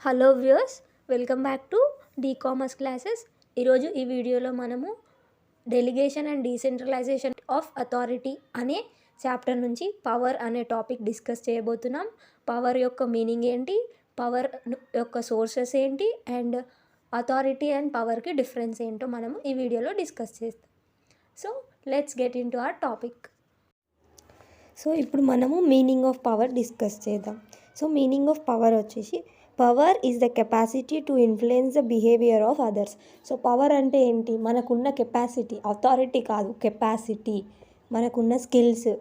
Hello viewers, welcome back to the commerce classes. ఈరోజు ఈ వీడియోలో మనము delegation and decentralisation of authority అనే చాప్టర్ నుంచి పవర్ అనే టాపిక్ డిస్కస్ చేయబోతున్నాం. పవర్ యొక్క మీనింగ్ ఏంటి, పవర్ యొక్క సోర్సెస్ ఏంటి, అండ్ అథారిటీ అండ్ పవర్కి డిఫరెన్స్ ఏంటో మనము ఈ వీడియోలో డిస్కస్ చేస్తాం. So let's get into our topic. So ఇప్పుడు మనము మీనింగ్ ఆఫ్ పవర్ డిస్కస్ చేద్దాం. సో మీనింగ్ ఆఫ్ పవర్ వచ్చేసి power is the capacity to influence the behaviour of others. So power అంటే ఏంటి, మనకున్న కెపాసిటీ, అథారిటీ కాదు, capacity, మనకున్న skills,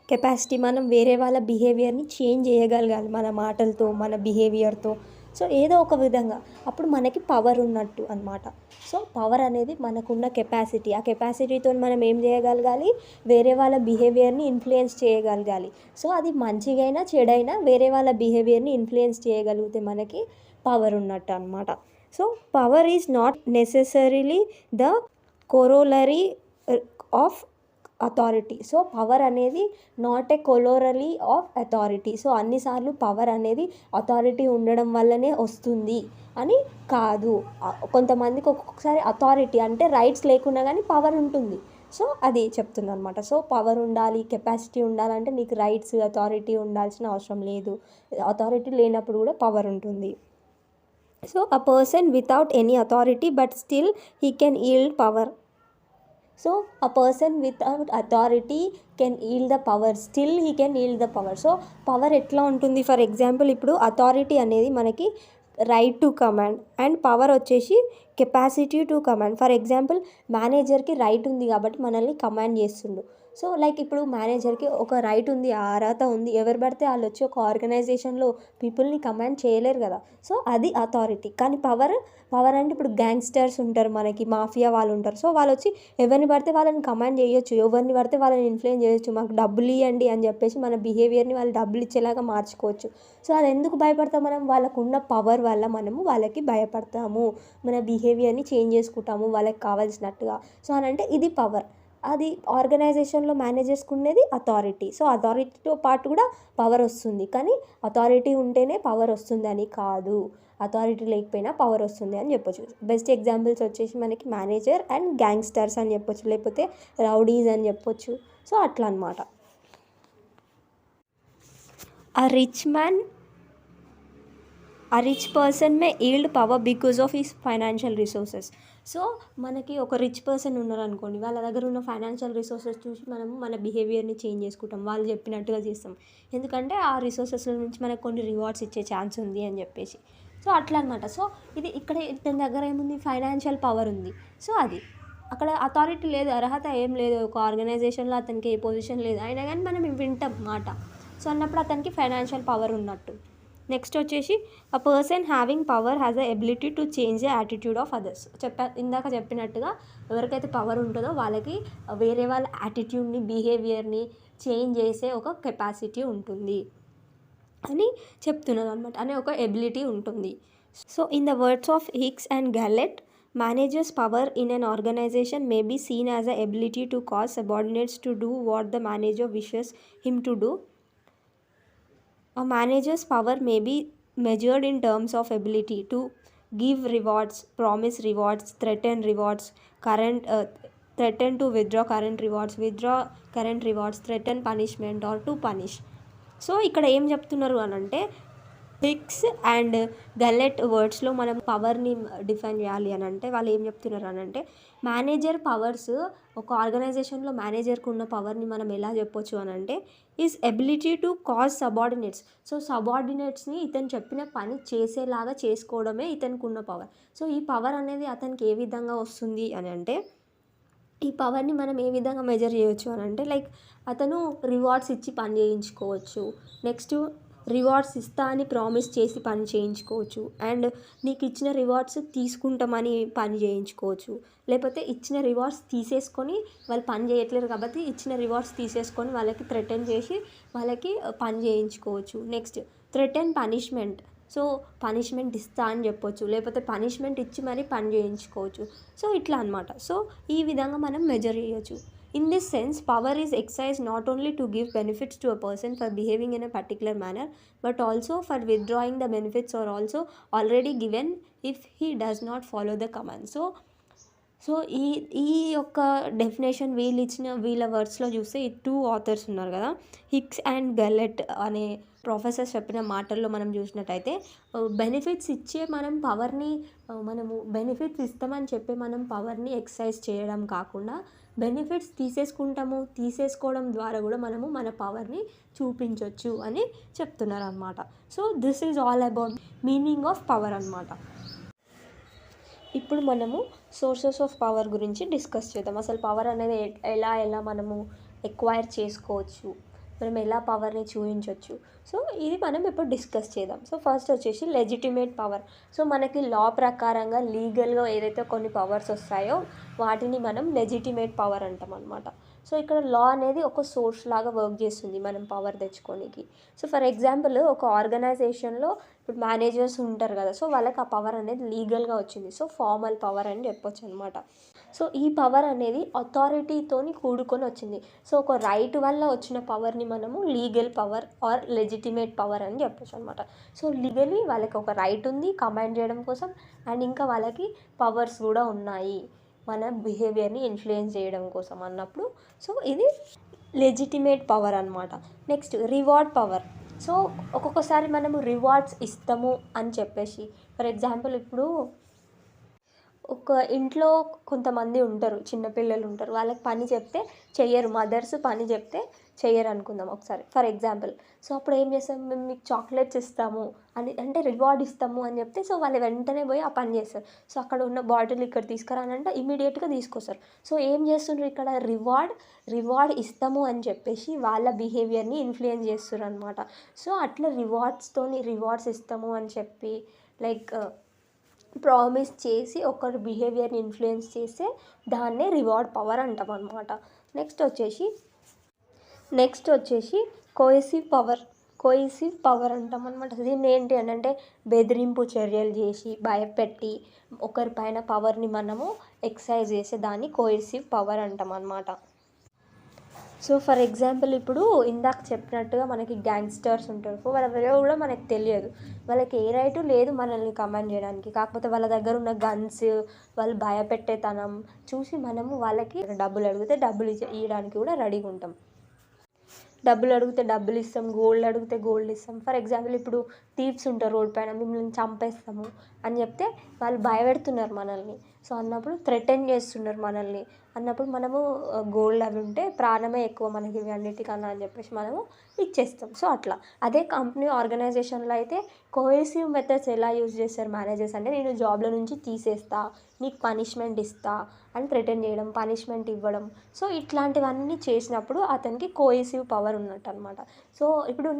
capacity, మనం వేరే వాళ్ళ బిహేవియర్ని చేంజ్ చేయగలగాలి మన మాటలతో, మన బిహేవియర్తో. సో ఏదో ఒక విధంగా అప్పుడు మనకి పవర్ ఉన్నట్టు అన్నమాట. సో పవర్ అనేది మనకున్న కెపాసిటీ, ఆ కెపాసిటీతో మనం ఏం చేయగలగాలి, వేరే వాళ్ళ బిహేవియర్ని ఇన్ఫ్లుయెన్స్ చేయగలగాలి. సో అది మంచిగైనా చెడైనా వేరే వాళ్ళ బిహేవియర్ని ఇన్ఫ్లుయెన్స్ చేయగలిగితే మనకి పవర్ ఉన్నట్టు అనమాట. So power is not necessarily the corollary of authority. So power అనేది not a corollary of authority. So అన్నిసార్లు పవర్ అనేది అథారిటీ ఉండడం వల్లనే వస్తుంది అని కాదు. కొంతమందికి ఒక్కొక్కసారి అథారిటీ అంటే రైట్స్ లేకున్నా కానీ పవర్ ఉంటుంది. సో అది చెప్తుంది అనమాట. సో పవర్ ఉండాలి, కెపాసిటీ ఉండాలంటే నీకు రైట్స్, అథారిటీ ఉండాల్సిన అవసరం లేదు. అథారిటీ లేనప్పుడు కూడా పవర్ ఉంటుంది. So a person without any authority but still he can yield power. So a person without authority can yield the power, still he can yield the power. So power ఎట్లా ఉంటుంది, for example ఇప్పుడు authority అనేది మనకి right to command and power వచ్చేసి capacity to command. For example మేనేజర్కి right ఉంది కాబట్టి మనల్ని కమాండ్ చేస్తుండు. సో లైక్ ఇప్పుడు మేనేజర్కి ఒక రైట్ ఉంది, ఆ అర్హత ఉంది, ఎవరు పడితే వాళ్ళు వచ్చి ఒక ఆర్గనైజేషన్లో పీపుల్ని కమాండ్ చేయలేరు కదా. సో అది అథారిటీ. కానీ పవర్ అంటే ఇప్పుడు గ్యాంగ్స్టర్స్ ఉంటారు, మనకి మాఫియా వాళ్ళు ఉంటారు. సో వాళ్ళు వచ్చి ఎవరిని పడితే వాళ్ళని కమాండ్ చేయొచ్చు, ఎవరిని పడితే వాళ్ళని ఇన్ఫ్లుయెన్స్ చేయొచ్చు, మాకు డబ్బులు ఇవ్వండి అని చెప్పేసి మన బిహేవియర్ని వాళ్ళు డబ్బులు ఇచ్చేలాగా మార్చుకోవచ్చు. సో అది ఎందుకు భయపడతాం మనం, వాళ్ళకున్న పవర్ వల్ల మనము వాళ్ళకి భయపడతాము, మన బిహేవియర్ని చేంజ్ చేసుకుంటాము వాళ్ళకి కావాల్సినట్టుగా. సో అని అంటే ఇది పవర్. అది ఆర్గనైజేషన్లో మేనేజర్స్కి ఉండేది అథారిటీ. సో అథారిటీతో పాటు కూడా పవర్ వస్తుంది, కానీ అథారిటీ ఉంటేనే పవర్ వస్తుంది అని కాదు, అథారిటీ లేకపోయినా పవర్ వస్తుంది అని చెప్పొచ్చు. బెస్ట్ ఎగ్జాంపుల్స్ వచ్చేసి మనకి మేనేజర్ అండ్ గ్యాంగ్స్టర్స్ అని చెప్పొచ్చు, లేకపోతే రౌడీస్ అని చెప్పొచ్చు. సో అట్లా అనమాట. A rich person may yield power because of his financial resources. So మనకి ఒక రిచ్ పర్సన్ ఉన్నారనుకోండి, వాళ్ళ దగ్గర ఉన్న ఫైనాన్షియల్ రిసోర్సెస్ చూసి మనము మన బిహేవియర్ని చేంజ్ చేసుకుంటాం, వాళ్ళు చెప్పినట్టుగా చేస్తాం. ఎందుకంటే ఆ రిసోర్సెస్ నుంచి మనకు కొన్ని రివార్డ్స్ ఇచ్చే ఛాన్స్ ఉంది అని చెప్పేసి. సో అట్లా అనమాట. సో ఇది ఇక్కడ ఇతని దగ్గర ఏముంది, ఫైనాన్షియల్ పవర్ ఉంది. సో అది అక్కడ అథారిటీ లేదు, అర్హత ఏం లేదు, ఒక ఆర్గనైజేషన్లో అతనికి ఏ పొజిషన్ లేదు, అయినా కానీ మనం వింటాం మాట. సో అన్నప్పుడు అతనికి ఫైనాన్షియల్ పవర్ ఉన్నట్టు. నెక్స్ట్ వచ్చేసి a person having power has the ability to change the attitude of others. ఇందాక చెప్పినట్టుగా ఎవరికైతే పవర్ ఉంటుందో వాళ్ళకి వేరే వాళ్ళ యాటిట్యూడ్ని, బిహేవియర్ని చేంజ్ చేసే ఒక కెపాసిటీ ఉంటుంది అని చెప్తున్నారు అనమాట, అనే ఒక ఎబిలిటీ ఉంటుంది. So in the words of Hicks and Gullett, manager's power in an organisation may be seen as a ability to cause subordinates to do what the manager wishes him to do. A manager's power may be measured in terms of ability to give rewards, promise rewards, threaten rewards, threaten to withdraw current rewards, threaten punishment or to punish. So ఇక్కడ ఏం చెప్తున్నారు అని అంటే, Hicks and గల్లెట్ వర్డ్స్లో మనం పవర్ని define చేయాలి అని అంటే వాళ్ళు ఏం చెప్తున్నారు అని అంటే, మేనేజర్ పవర్స్, ఒక ఆర్గనైజేషన్లో మేనేజర్కి ఉన్న పవర్ని మనం ఎలా చెప్పొచ్చు అని అంటే, is ability to cause subordinates. So సబార్డినేట్స్ని ఇతను చెప్పిన పని చేసేలాగా చేసుకోవడమే ఇతనికి ఉన్న పవర్. సో ఈ పవర్ అనేది అతనికి ఏ విధంగా వస్తుంది అని అంటే, ఈ పవర్ని మనం ఏ విధంగా మెజర్ చేయొచ్చు అని అంటే, లైక్ అతను రివార్డ్స్ ఇచ్చి పని చేయించుకోవచ్చు, నెక్స్ట్ రివార్డ్స్ ఇస్తా అని ప్రామిస్ చేసి పని చేయించుకోవచ్చు, అండ్ నీకు ఇచ్చిన రివార్డ్స్ తీసుకుంటామని పని చేయించుకోవచ్చు, లేకపోతే ఇచ్చిన రివార్డ్స్ తీసేసుకొని వాళ్ళు పని చేయట్లేరు కాబట్టి ఇచ్చిన రివార్డ్స్ తీసేసుకొని వాళ్ళకి థ్రెటన్ చేసి వాళ్ళకి పని చేయించుకోవచ్చు. Next threaten punishment. So punishment ఇస్తా అని చెప్పొచ్చు, లేకపోతే పనిష్మెంట్ ఇచ్చి మరీ పని చేయించుకోవచ్చు. సో ఇట్లా అనమాట. సో ఈ విధంగా మనం మెజర్ చేయొచ్చు. In this sense, power is exercised not only to give benefits to a person for behaving in a particular manner, but also for withdrawing the benefits are also already given if he does not follow the command. So ఈ ఈ యొక్క definition వీళ్ళ వర్డ్స్లో చూస్తే ఈ 2 authors ఉన్నారు కదా, Hicks and గెలెట్ అనే professors చెప్పిన మాటల్లో మనం చూసినట్టయితే బెనిఫిట్స్ ఇచ్చే మనం పవర్ని మనము బెనిఫిట్స్ ఇస్తామని చెప్పి మనం పవర్ని ఎక్సర్సైజ్ చేయడం కాకుండా బెనిఫిట్స్ తీసేసుకోవడం ద్వారా కూడా మనము మన పవర్ని చూపించవచ్చు అని చెప్తున్నారు అనమాట. So this is all about meaning of power అనమాట. ఇప్పుడు మనము సోర్సెస్ ఆఫ్ పవర్ గురించి డిస్కస్ చేద్దాం. అసలు పవర్ అనేది ఎలా మనము ఎక్వైర్ చేసుకోవచ్చు, మనం ఎలా పవర్ని చూపించవచ్చు. సో ఇది మనం ఇప్పుడు డిస్కస్ చేద్దాం. సో ఫస్ట్ వచ్చేసి లెజిటిమేట్ పవర్. సో మనకి లా ప్రకారంగా లీగల్గా ఏదైతే కొన్ని పవర్స్ వస్తాయో వాటిని మనం లెజిటిమేట్ పవర్ అంటాం అనమాట. సో ఇక్కడ లా అనేది ఒక సోర్స్ లాగా వర్క్ చేస్తుంది మనం పవర్ తెచ్చుకోనికి. సో ఫర్ ఎగ్జాంపుల్ ఒక ఆర్గనైజేషన్లో ఇప్పుడు మేనేజర్స్ ఉంటారు కదా, సో వాళ్ళకి ఆ పవర్ అనేది లీగల్గా వచ్చింది. సో ఫార్మల్ పవర్ అని చెప్పొచ్చు అనమాట. సో ఈ పవర్ అనేది అథారిటీతోని కూడుకొని వచ్చింది. సో ఒక రైట్ వల్ల వచ్చిన పవర్ని మనము legal power or legitimate power అని చెప్పొచ్చు అనమాట. సో లీగలీ వాళ్ళకి ఒక రైట్ ఉంది కమాండ్ చేయడం కోసం, అండ్ ఇంకా వాళ్ళకి పవర్స్ కూడా ఉన్నాయి మన బిహేవియర్ని ఇన్ఫ్లుయెన్స్ చేయడం కోసం అన్నప్పుడు. సో ఇది లెజిటిమేట్ పవర్ అనమాట. Next reward power. సో ఒక్కొక్కసారి మనము రివార్డ్స్ ఇస్తాము అని చెప్పేసి, ఫర్ ఎగ్జాంపుల్ ఇప్పుడు ఒక ఇంట్లో కొంతమంది ఉంటారు, చిన్నపిల్లలు ఉంటారు, వాళ్ళకి పని చెప్తే చెయ్యరు, మదర్స్ పని చెప్తే చెయ్యరు అనుకుందాం ఒకసారి ఫర్ ఎగ్జాంపుల్. సో అప్పుడు ఏం చేస్తాం, మేము మీకు చాక్లెట్స్ ఇస్తాము అని అంటే రివార్డ్ ఇస్తాము అని చెప్తే సో వాళ్ళు వెంటనే పోయి ఆ పని చేస్తారు. సో అక్కడ ఉన్న బాటిల్ ఇక్కడ తీసుకురానంటే ఇమీడియట్గా తీసుకొస్తారు. సో ఏం చేస్తున్నారు ఇక్కడ, రివార్డ్ ఇస్తాము అని చెప్పేసి వాళ్ళ బిహేవియర్ని ఇన్ఫ్లుయెన్స్ చేస్తారు అనమాట. సో అట్లా రివార్డ్స్ ఇస్తాము అని చెప్పి లైక్ ప్రామిస్ చేసి ఒకరి బిహేవియర్ని ఇన్ఫ్లుయెన్స్ చేస్తే దాన్నే రివార్డ్ పవర్ అంటాం అనమాట. నెక్స్ట్ వచ్చేసి కోయిసివ్ పవర్ అంటాం అనమాట. దీన్ని ఏంటి అని అంటే బెదిరింపు చర్యలు చేసి భయపెట్టి ఒకరిపైన పవర్ని మనము ఎక్సర్సైజ్ చేసే దాన్ని కోయిసివ్ పవర్ అంటాం అనమాట. సో ఫర్ ఎగ్జాంపుల్ ఇప్పుడు ఇందాక చెప్పినట్టుగా మనకి గ్యాంగ్స్టర్స్ ఉంటారు. సో వాళ్ళెవరో కూడా మనకు తెలియదు, వాళ్ళకి ఏ రైటు లేదు మనల్ని కమాండ్ చేయడానికి. కాకపోతే వాళ్ళ దగ్గర ఉన్న గన్స్, వాళ్ళు భయపెట్టేతనం చూసి మనము వాళ్ళకి డబ్బులు అడిగితే డబ్బులు ఇవ్వడానికి కూడా రెడీగా ఉంటాం. డబ్బులు అడిగితే డబ్బులు ఇస్తాం, గోల్డ్ అడిగితే గోల్డ్ ఇస్తాం. ఫర్ ఎగ్జాంపుల్ ఇప్పుడు థీవ్స్ ఉంటారు రోడ్ పైన, మిమ్మల్ని చంపేస్తాము అని చెప్తే వాళ్ళు భయపెడుతున్నారు మనల్ని. సో అన్నప్పుడు థ్రెటన్ చేస్తున్నారు మనల్ని అన్నప్పుడు మనము గోల్డ్ అవి ఉంటే ప్రాణమే ఎక్కువ మనకి ఇవి అన్నిటికన్నా అని చెప్పేసి మనము ఇచ్చేస్తాం. సో అట్లా అదే కంపెనీ ఆర్గనైజేషన్లో అయితే కోహెసివ్ మెథడ్స్ ఎలా యూజ్ చేస్తారు మేనేజర్స్ అంటే, నేను జాబ్లో నుంచి తీసేస్తా, నీకు పనిష్మెంట్ ఇస్తా అని థ్రెటన్ చేయడం, పనిష్మెంట్ ఇవ్వడం. సో ఇట్లాంటివన్నీ చేసినప్పుడు అతనికి కోహెసివ్ పవర్ ఉన్నట్టు అనమాట. సో ఇప్పుడు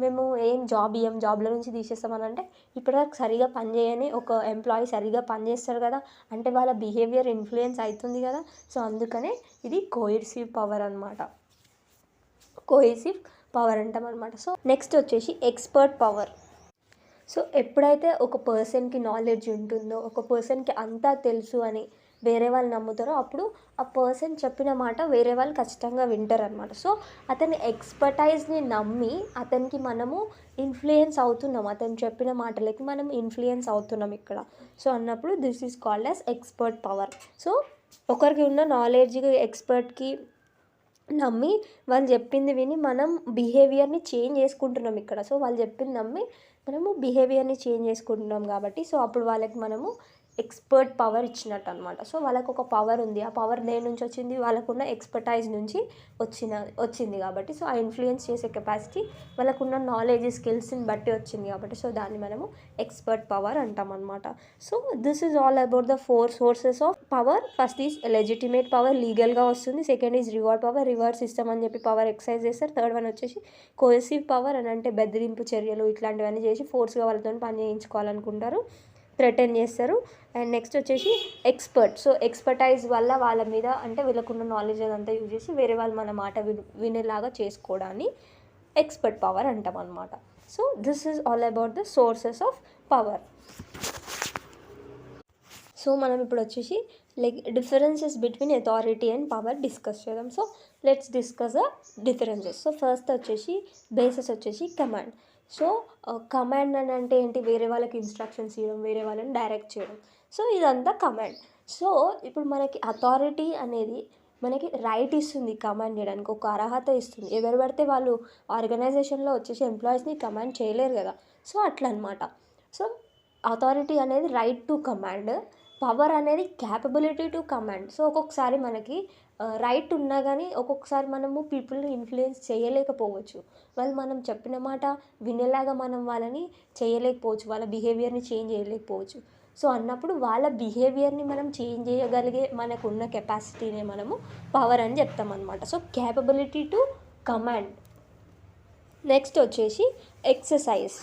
మేము ఏం జాబ్లో నుంచి తీసేస్తామని అంటే, ఇప్పటివరకు సరిగా పనిచేయని ఒక ఎంప్లాయీ సరిగా పనిచేస్తారు కదా అంటే వాళ్ళ బిహేవియర్ ఇన్ఫ్లుయెన్స్ అవుతుంది కదా. సో అందుకనే ఇది కోహెసివ్ పవర్ అనమాట, కోహెసివ్ పవర్ అంటాం అనమాట. సో నెక్స్ట్ వచ్చేసి ఎక్స్పర్ట్ పవర్. సో ఎప్పుడైతే ఒక పర్సన్కి నాలెడ్జ్ ఉంటుందో, ఒక పర్సన్కి అంతా తెలుసు అని వేరే వాళ్ళు నమ్ముతారో అప్పుడు ఆ పర్సన్ చెప్పిన మాట వేరే వాళ్ళు ఖచ్చితంగా వింటారు అనమాట. సో అతని ఎక్స్పర్టైజ్ని నమ్మి అతనికి మనము ఇన్ఫ్లుయెన్స్ అవుతున్నాం, అతను చెప్పిన మాటలకి మనం ఇన్ఫ్లుయెన్స్ అవుతున్నాం ఇక్కడ. సో అన్నప్పుడు this is called as expert power. So ఒకరికి ఉన్న నాలెడ్జ్ ఎక్స్పర్ట్కి నమ్మి వాళ్ళు చెప్పింది విని మనం బిహేవియర్ని చేంజ్ చేసుకుంటున్నాం ఇక్కడ. సో వాళ్ళు చెప్పింది నమ్మి మనము బిహేవియర్ని చేంజ్ చేసుకుంటున్నాం కాబట్టి సో అప్పుడు వాళ్ళకి మనము ఎక్స్పర్ట్ పవర్ ఇచ్చినట్టు అనమాట. సో వాళ్ళకు ఒక పవర్ ఉంది, ఆ పవర్ దేని నుంచి వచ్చింది, వాళ్ళకున్న ఎక్స్పర్టైజ్ నుంచి వచ్చింది కాబట్టి సో ఆ ఇన్ఫ్లుయెన్స్ చేసే కెపాసిటీ వాళ్ళకున్న నాలెడ్జ్ స్కిల్స్ని బట్టి వచ్చింది కాబట్టి సో దాన్ని మనము ఎక్స్పర్ట్ పవర్ అంటాం అనమాట. So this is all about the 4 sources of power. First is legitimate power, లీగల్గా వస్తుంది. Second is reward power, rewards ఇస్తామని చెప్పి పవర్ ఎక్సర్సైజ్ చేస్తారు. థర్డ్ వన్ వచ్చేసి కోహెసివ్ పవర్ అని అంటే బెదిరింపు చర్యలు ఇట్లాంటివన్నీ చేసి ఫోర్స్గా వాళ్ళతో పని చేయించుకోవాలనుకుంటారు, థ్రెటన్ చేస్తారు. అండ్ నెక్స్ట్ వచ్చేసి ఎక్స్పర్ట్. సో ఎక్స్పర్టైజ్ వల్ల వాళ్ళ మీద అంటే వీళ్ళకున్న నాలెడ్జ్ అదంతా యూజ్ చేసి వేరే వాళ్ళు మన మాట వినేలాగా చేసుకోవడాన్ని ఎక్స్పర్ట్ పవర్ అంటాం అనమాట. So this is all about the sources of power. So మనం ఇప్పుడు వచ్చేసి like differences between authority and power discuss చేద్దాం. So let's discuss the differences. So first వచ్చేసి బేసెస్ వచ్చేసి కమాండ్. సో కమాండ్ అని అంటే ఏంటి, వేరే వాళ్ళకి ఇన్స్ట్రక్షన్స్ ఇవ్వడం, వేరే వాళ్ళని డైరెక్ట్ చేయడం. సో ఇదంతా కమాండ్. సో ఇప్పుడు మనకి అథారిటీ అనేది మనకి రైట్ ఇస్తుంది కమాండ్ చేయడానికి, ఒక అర్హత ఇస్తుంది. ఎవరు పడితే వాళ్ళు ఆర్గనైజేషన్లో వచ్చేసి ఎంప్లాయీస్ని కమాండ్ చేయలేరు కదా. సో అట్లా అనమాట. సో అథారిటీ అనేది రైట్ టు కమాండ్, పవర్ అనేది క్యాపబిలిటీ టు కమాండ్. సో ఒక్కొక్కసారి మనకి రైట్ ఉన్నా కానీ ఒక్కొక్కసారి మనము పీపుల్ని ఇన్ఫ్లుయెన్స్ చేయలేకపోవచ్చు. వాళ్ళు మనం చెప్పిన మాట వినేలాగా మనం వాళ్ళని చేయలేకపోవచ్చు, వాళ్ళ బిహేవియర్ని చేంజ్ చేయలేకపోవచ్చు. సో అన్నప్పుడు వాళ్ళ బిహేవియర్ని మనం చేంజ్ చేయగలిగే మనకున్న కెపాసిటీనే మనము పవర్ అని చెప్తాం అనమాట. So capability to command. Next వచ్చేసి exercise.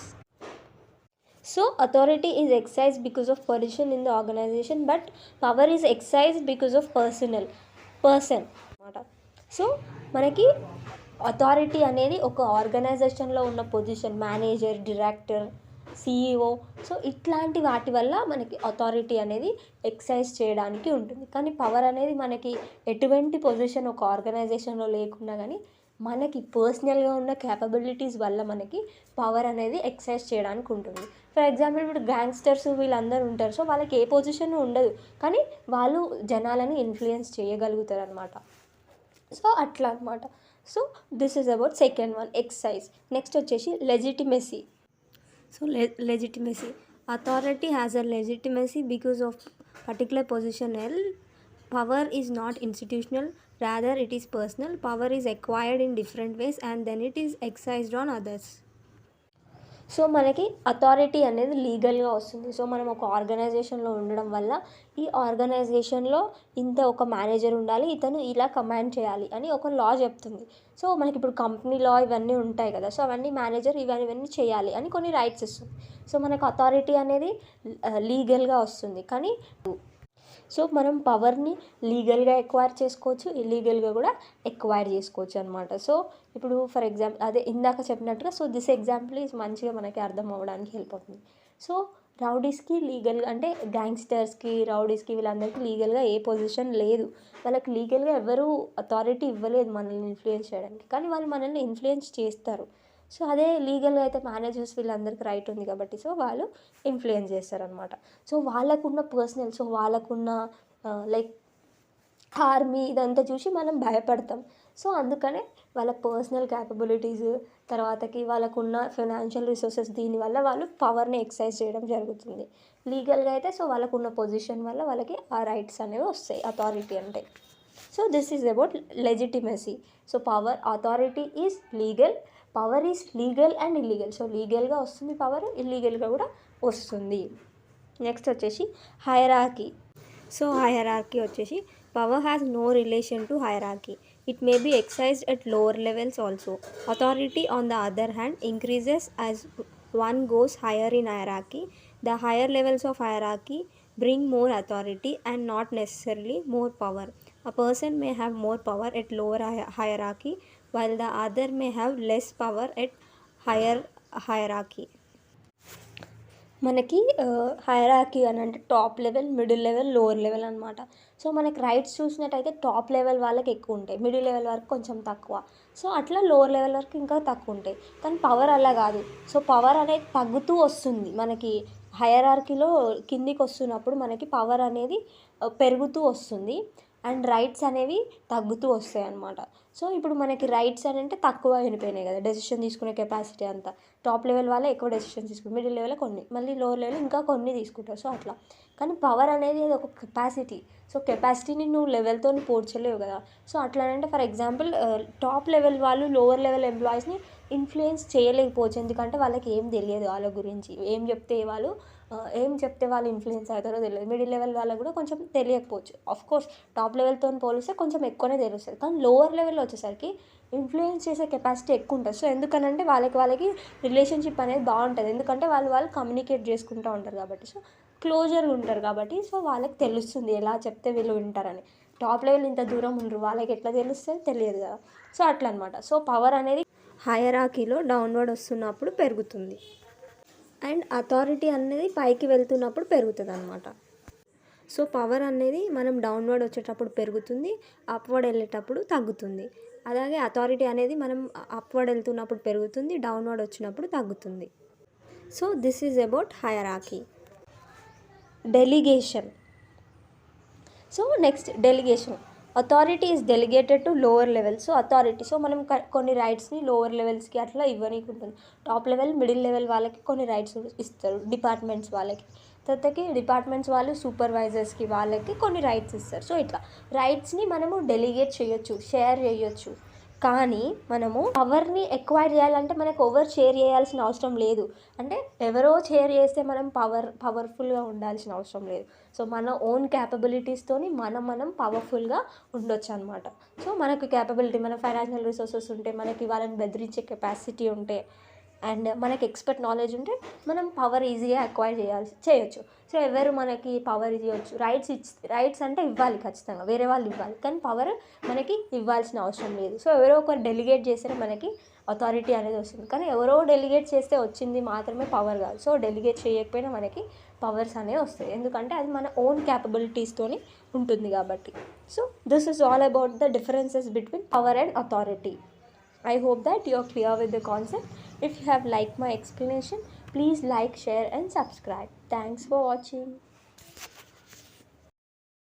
So authority is exercise because of position in the organisation, but power is exercise because of person అనమాట. సో మనకి అథారిటీ అనేది ఒక ఆర్గనైజేషన్లో ఉన్న position, manager, director, CEO, so ఇట్లాంటి వాటి వల్ల మనకి అథారిటీ అనేది ఎక్సైజ్ చేయడానికి ఉంటుంది. కానీ పవర్ అనేది మనకి ఎటువంటి పొజిషన్ ఒక ఆర్గనైజేషన్లో లేకున్నా కానీ మనకి పర్సనల్గా ఉన్న క్యాపబిలిటీస్ వల్ల మనకి పవర్ అనేది ఎక్సైజ్ చేయడానికి ఉంటుంది. ఫర్ ఎగ్జాంపుల్ ఇప్పుడు గ్యాంగ్స్టర్స్ వీళ్ళందరూ ఉంటారు. సో వాళ్ళకి ఏ పొజిషన్ ఉండదు, కానీ వాళ్ళు జనాలని ఇన్ఫ్లుయెన్స్ చేయగలుగుతారు అనమాట. సో అట్లా అనమాట. So this is about second one, exercise. Next వచ్చేసి legitimacy. So legitimacy. Authority has a legitimacy because of particular positional. Power is not institutional, rather it is personal. Power is acquired in different ways and then it is exercised on others. So మనకి authority అనేది లీగల్గా వస్తుంది. So మనం ఒక ఆర్గనైజేషన్లో ఉండడం వల్ల ఈ ఆర్గనైజేషన్లో ఇంత ఒక మేనేజర్ ఉండాలి, ఇతను ఇలా కమాండ్ చేయాలి అని ఒక లా చెప్తుంది. సో మనకి ఇప్పుడు కంపెనీ లా ఇవన్నీ ఉంటాయి కదా. సో అవన్నీ మేనేజర్ ఇవన్నీ చేయాలి అని కొన్ని రైట్స్ ఇస్తుంది. సో మనకు అథారిటీ అనేది లీగల్గా వస్తుంది. కానీ సో మనం పవర్ని లీగల్గా ఎక్వైర్ చేసుకోవచ్చు, ఇల్లీగల్గా కూడా ఎక్వైర్ చేసుకోవచ్చు అనమాట. సో ఇప్పుడు ఫర్ ఎగ్జాంపుల్ అదే ఇందాక చెప్పినట్టుగా, సో దిస్ ఎగ్జాంపుల్ ఈజ్ మంచిగా మనకి అర్థం అవ్వడానికి హెల్ప్ అవుతుంది. సో రౌడీస్కి లీగల్గా అంటే గ్యాంగ్స్టర్స్కి, రౌడీస్కి వీళ్ళందరికీ లీగల్గా ఏ పొజిషన్ లేదు. వాళ్ళకి లీగల్గా ఎవరు అథారిటీ ఇవ్వలేదు మనల్ని ఇన్ఫ్లుయెన్స్ చేయడానికి, కానీ వాళ్ళు మనల్ని ఇన్ఫ్లుయెన్స్ చేస్తారు. సో అదే లీగల్గా అయితే మేనేజర్స్ వీళ్ళందరికీ రైట్ ఉంది కాబట్టి సో వాళ్ళు ఇన్ఫ్లుయెన్స్ చేస్తారనమాట. సో వాళ్ళకున్న పర్సనల్, సో వాళ్ళకున్న లైక్ ఆర్మీ ఇదంతా చూసి మనం భయపడతాం. సో అందుకనే వాళ్ళ పర్సనల్ క్యాపబిలిటీస్, తర్వాతకి వాళ్ళకున్న ఫైనాన్షియల్ రిసోర్సెస్, దీనివల్ల వాళ్ళు పవర్ని ఎక్సైజ్ చేయడం జరుగుతుంది. లీగల్గా అయితే సో వాళ్ళకున్న పొజిషన్ వల్ల వాళ్ళకి ఆ రైట్స్ అనేవి వస్తాయి అథారిటీ అంటే. So this is about legitimacy. So power, authority is legal, power is legal and illegal. So లీగల్గా వస్తుంది పవర్, ఇల్లీగల్గా కూడా వస్తుంది. నెక్స్ట్ వచ్చేసి హైరార్కీ. సో హైరార్కీ వచ్చేసి power has no relation to hierarchy. It may be exercised at lower levels also. Authority, on the other hand, increases as one goes higher in hierarchy. The higher levels of hierarchy bring more authority and not necessarily more power. A person may have more power at lower hierarchy, while the other may have less power at higher hierarchy. మనకి hierarchy అని అంటే top level, middle level, lower level అనమాట. So మనకి rights చూసినట్టయితే top level వాళ్ళకి ఎక్కువ ఉంటాయి, middle level వరకు కొంచెం తక్కువ, సో అట్లా లోవర్ లెవెల్ వరకు ఇంకా తక్కువ ఉంటాయి. కానీ పవర్ అలా కాదు. సో పవర్ అనేది తగ్గుతూ వస్తుంది. మనకి హైరార్కీలో కిందికి వస్తున్నప్పుడు మనకి పవర్ అనేది పెరుగుతూ వస్తుంది అండ్ రైట్స్ అనేవి తగ్గుతూ వస్తాయి అన్నమాట. సో ఇప్పుడు మనకి రైట్స్ అని అంటే తక్కువ అయిపోయినాయి కదా, డెసిషన్ తీసుకునే కెపాసిటీ అంతా. టాప్ లెవెల్ వాళ్ళే ఎక్కువ డెసిషన్స్ తీసుకుంటారు, మిడిల్ లెవెల్ కొన్ని, మళ్ళీ లోవర్ లెవెల్ ఇంకా కొన్ని తీసుకుంటారు. సో అట్లా. కానీ పవర్ అనేది అది ఒక కెపాసిటీ. సో కెపాసిటీని నువ్వు లెవెల్తో పోల్చలేవు కదా. సో అట్లా అంటే ఫర్ ఎగ్జాంపుల్ టాప్ లెవెల్ వాళ్ళు లోవర్ లెవెల్ ఎంప్లాయీస్ని ఇన్ఫ్లుయెన్స్ చేయలేకపోవచ్చు, ఎందుకంటే వాళ్ళకి ఏం తెలియదు వాళ్ళ గురించి. ఏం చెప్తే వాళ్ళు ఇన్ఫ్లుయెన్స్ అవుతారో తెలియదు. మిడిల్ లెవెల్ వాళ్ళకు కూడా కొంచెం తెలియకపోవచ్చు. ఆఫ్కోర్స్ టాప్ లెవెల్తో పోలిస్తే కొంచెం ఎక్కువనే తెలుస్తుంది. కానీ లోవర్ లెవెల్లో వచ్చేసరికి ఇన్ఫ్లుయెన్స్ చేసే కెపాసిటీ ఎక్కువ ఉంటుంది. సో ఎందుకనంటే వాళ్ళకి రిలేషన్షిప్ అనేది బాగుంటుంది, ఎందుకంటే వాళ్ళు కమ్యూనికేట్ చేసుకుంటూ ఉంటారు కాబట్టి. సో క్లోజర్గా ఉంటారు కాబట్టి సో వాళ్ళకి తెలుస్తుంది ఎలా చెప్తే వీళ్ళు వింటారని. టాప్ లెవెల్ ఇంత దూరం ఉండరు, వాళ్ళకి ఎట్లా తెలుస్తుంది తెలియదు కదా. సో అట్లా అనమాట. సో పవర్ అనేది హైరార్కీలో డౌన్వర్డ్ వస్తున్నప్పుడు పెరుగుతుంది అండ్ అథారిటీ అనేది పైకి వెళ్తున్నప్పుడు పెరుగుతుంది అనమాట. సో పవర్ అనేది మనం డౌన్వర్డ్ వచ్చేటప్పుడు పెరుగుతుంది, అప్వర్డ్ వెళ్ళేటప్పుడు తగ్గుతుంది. అలాగే అథారిటీ అనేది మనం అప్వర్డ్ వెళ్తున్నప్పుడు పెరుగుతుంది, డౌన్వర్డ్ వచ్చినప్పుడు తగ్గుతుంది. So this is about hierarchy. Delegation. So next delegation. Authority is delegated to lower level. So authority, so మనం కొన్ని రైట్స్ని లోవర్ లెవెల్స్కి అట్లా ఇవ్వనీకి ఉంటుంది. టాప్ లెవెల్, మిడిల్ లెవెల్ వాళ్ళకి కొన్ని రైట్స్ ఇస్తారు, డిపార్ట్మెంట్స్ వాళ్ళకి. తర్వాతకి డిపార్ట్మెంట్స్ వాళ్ళు సూపర్వైజర్స్కి వాళ్ళకి కొన్ని రైట్స్ ఇస్తారు. సో ఇట్లా రైట్స్ని మనము డెలిగేట్ చేయొచ్చు, షేర్ చేయొచ్చు. కానీ మనము పవర్ని ఎక్వైర్ చేయాలంటే మనకు ఎవరు షేర్ చేయాల్సిన అవసరం లేదు. అంటే ఎవరో షేర్ చేస్తే మనం పవర్ఫుల్గా ఉండాల్సిన అవసరం లేదు. సో మన ఓన్ క్యాపబిలిటీస్తోని మనం పవర్ఫుల్గా ఉండొచ్చు అనమాట. సో మనకు క్యాపబిలిటీ, మన ఫైనాన్షియల్ రిసోర్సెస్ ఉంటే, మనకి వాళ్ళని బెదిరించే కెపాసిటీ ఉంటే, అండ్ మనకి ఎక్స్పర్ట్ నాలెడ్జ్ ఉంటే మనం పవర్ ఈజీగా అక్వైర్ చేయొచ్చు. సో ఎవరు మనకి పవర్ ఇవ్వచ్చు, రైట్స్ అంటే ఇవ్వాలి ఖచ్చితంగా, వేరే వాళ్ళు ఇవ్వాలి, కానీ పవర్ మనకి ఇవ్వాల్సిన అవసరం లేదు. సో ఎవరో ఒకరు డెలిగేట్ చేస్తే మనకి అథారిటీ అనేది వస్తుంది. కానీ ఎవరో డెలిగేట్ చేస్తే వచ్చింది మాత్రమే పవర్ కాదు. సో డెలిగేట్ చేయకపోయినా మనకి పవర్స్ అనేవి వస్తాయి, ఎందుకంటే అది మన ఓన్ క్యాపబిలిటీస్తోని ఉంటుంది కాబట్టి. So this is all about the differences between power and authority. I hope that you are clear with the concept. If you have liked my explanation, please like, share and subscribe. Thanks for watching.